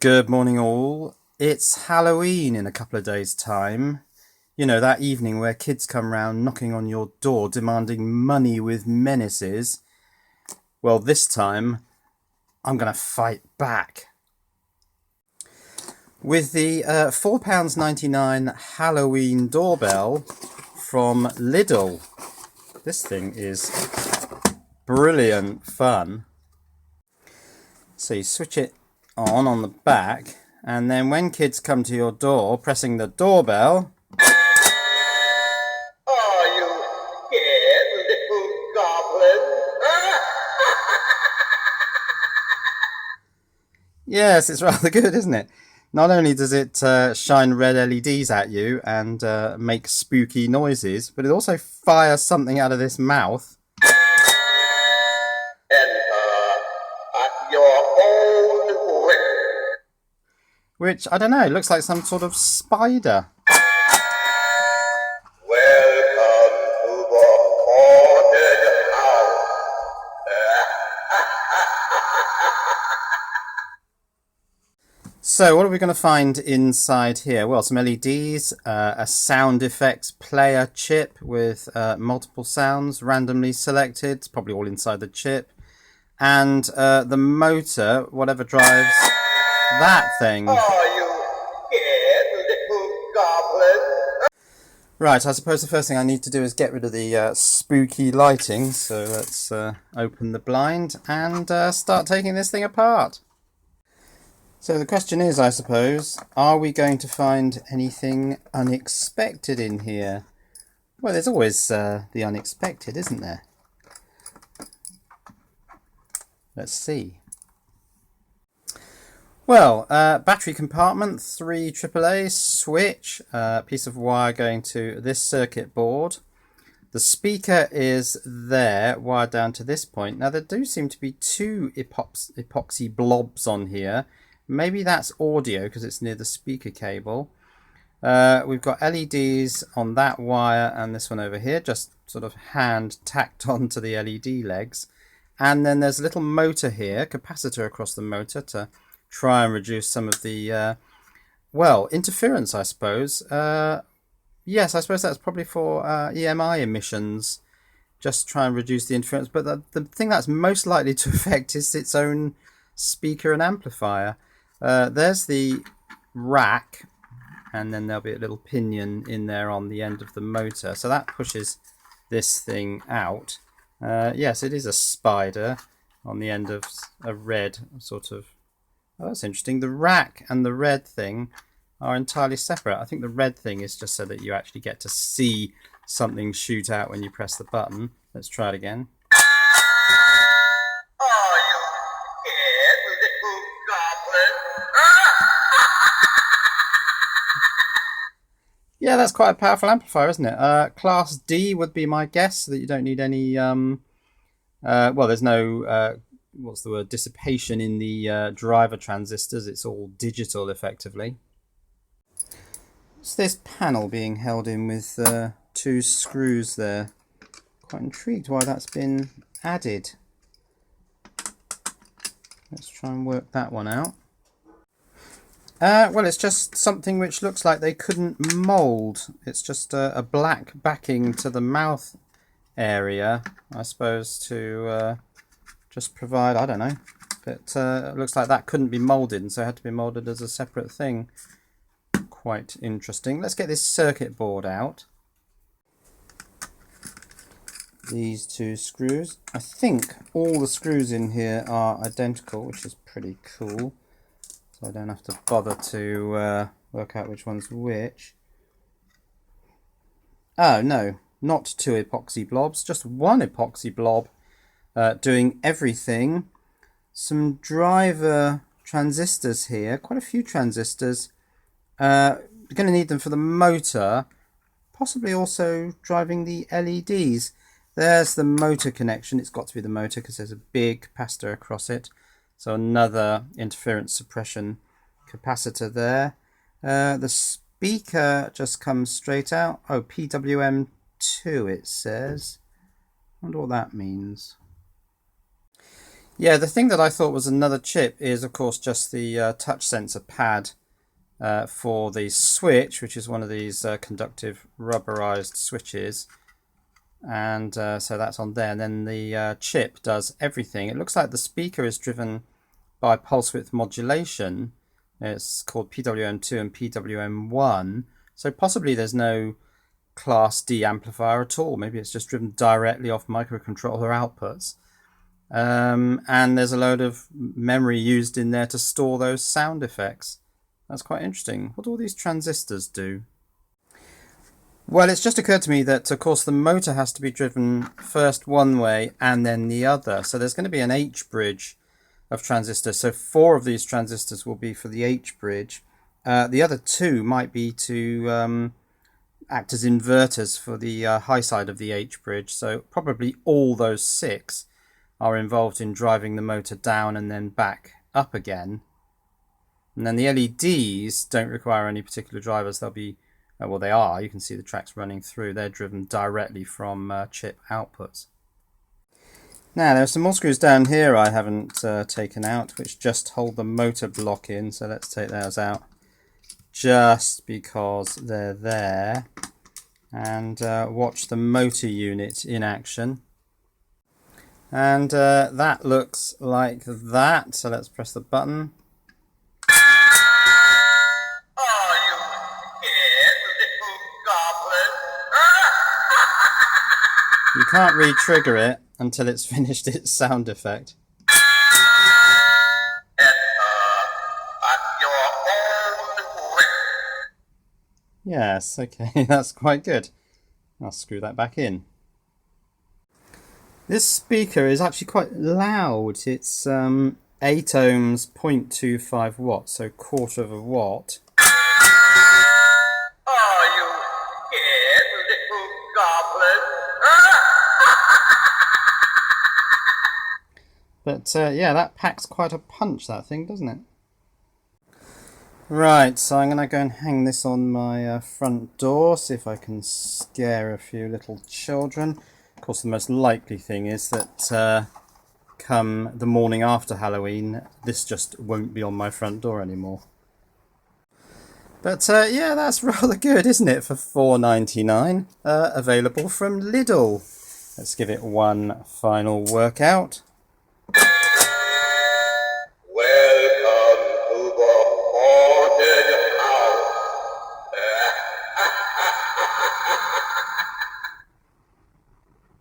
Good morning all. It's Halloween in a couple of days' time. You know, that evening where kids come round knocking on your door demanding money with menaces. Well, this time I'm going to fight back. With the £4.99 Halloween doorbell from Lidl. This thing is brilliant fun. So you switch it on the back, and then when kids come to your door pressing the doorbell, are you scared, little goblin? yes, it's rather good, isn't it? Not only does it shine red LEDs at you and make spooky noises, but it also fires something out of this mouth. At your own risk. Which, I don't know, looks like some sort of spider. Welcome to the haunted house. So what are we going to find inside here? Well, some LEDs, a sound effects player chip with multiple sounds randomly selected. It's probably all inside the chip. And the motor, whatever drives that thing. Are you scared, little goblin? Right, I suppose the first thing I need to do is get rid of the spooky lighting. So let's open the blind and start taking this thing apart. So the question is, I suppose, are we going to find anything unexpected in here? Well, there's always the unexpected, isn't there? Let's see. Well, battery compartment, 3 AAA, switch, piece of wire going to this circuit board. The speaker is there, wired down to this point. Now, there do seem to be 2 epoxy blobs on here. Maybe that's audio because it's near the speaker cable. We've got LEDs on that wire and this one over here, just sort of hand tacked onto the LED legs. And then there's a little motor here, capacitor across the motor to try and reduce some of the, well, interference, I suppose. Yes, I suppose that's probably for EMI emissions. Just try and reduce the interference. But the thing that's most likely to affect is its own speaker and amplifier. There's the rack, and then there'll be a little pinion in there on the end of the motor. So that pushes this thing out. Yes, it is a spider on the end of a red sort of... Oh, that's interesting. The rack and the red thing are entirely separate. I think the red thing is just so that you actually get to see something shoot out when you press the button. Let's try it again. Are you scared, little goblin? Yeah, that's quite a powerful amplifier, isn't it? Class D would be my guess, so that you don't need any... well, there's no... what's the word? Dissipation in the driver transistors. It's all digital, effectively. What's this panel being held in with 2 screws there? Quite intrigued why that's been added. Let's try and work that one out. Well, it's just something which looks like they couldn't mould. It's just a black backing to the mouth area, I suppose, to just provide, I don't know, but it looks like that couldn't be moulded, and so it had to be moulded as a separate thing. Quite interesting. Let's get this circuit board out. These 2 screws. I think all the screws in here are identical, which is pretty cool. So I don't have to bother to work out which one's which. Oh, no, not 2 epoxy blobs, just 1 epoxy blob doing everything. Some driver transistors here, quite a few transistors. We're going to need them for the motor, possibly also driving the LEDs. There's the motor connection. It's got to be the motor because there's a big capacitor across it. So another interference suppression capacitor there. The speaker just comes straight out. Oh, PWM2 it says. I wonder what that means. Yeah, the thing that I thought was another chip is, of course, just the touch sensor pad for the switch, which is one of these conductive rubberized switches. And so that's on there. And then the chip does everything. It looks like the speaker is driven by pulse width modulation. It's called PWM2 and PWM1. So possibly there's no Class D amplifier at all. Maybe it's just driven directly off microcontroller outputs. And there's a load of memory used in there to store those sound effects. That's quite interesting. What do all these transistors do? Well, it's just occurred to me that, of course, the motor has to be driven first one way and then the other. So there's going to be an H bridge of transistors. So 4 of these transistors will be for the H bridge. The other 2 might be to act as inverters for the high side of the H bridge. So probably all those 6 are involved in driving the motor down and then back up again. And then the LEDs don't require any particular drivers. They'll be, well, they are. You can see the tracks running through. They're driven directly from chip outputs. Now, there are some more screws down here I haven't taken out, which just hold the motor block in. So let's take those out just because they're there. And watch the motor unit in action. And that looks like that. So let's press the button. Are you scared, little goblin? You can't re-trigger it until it's finished its sound effect. At your own risk. Yes, okay, that's quite good. I'll screw that back in. This speaker is actually quite loud. It's 8 ohms, 0.25 watts, so quarter of a watt. Are you scared, little goblin? But yeah, that packs quite a punch, that thing, doesn't it? Right, so I'm going to go and hang this on my front door, see if I can scare a few little children. Of course, the most likely thing is that come the morning after Halloween, this just won't be on my front door anymore. But yeah, that's rather good, isn't it, for $4.99? Available from Lidl. Let's give it one final workout.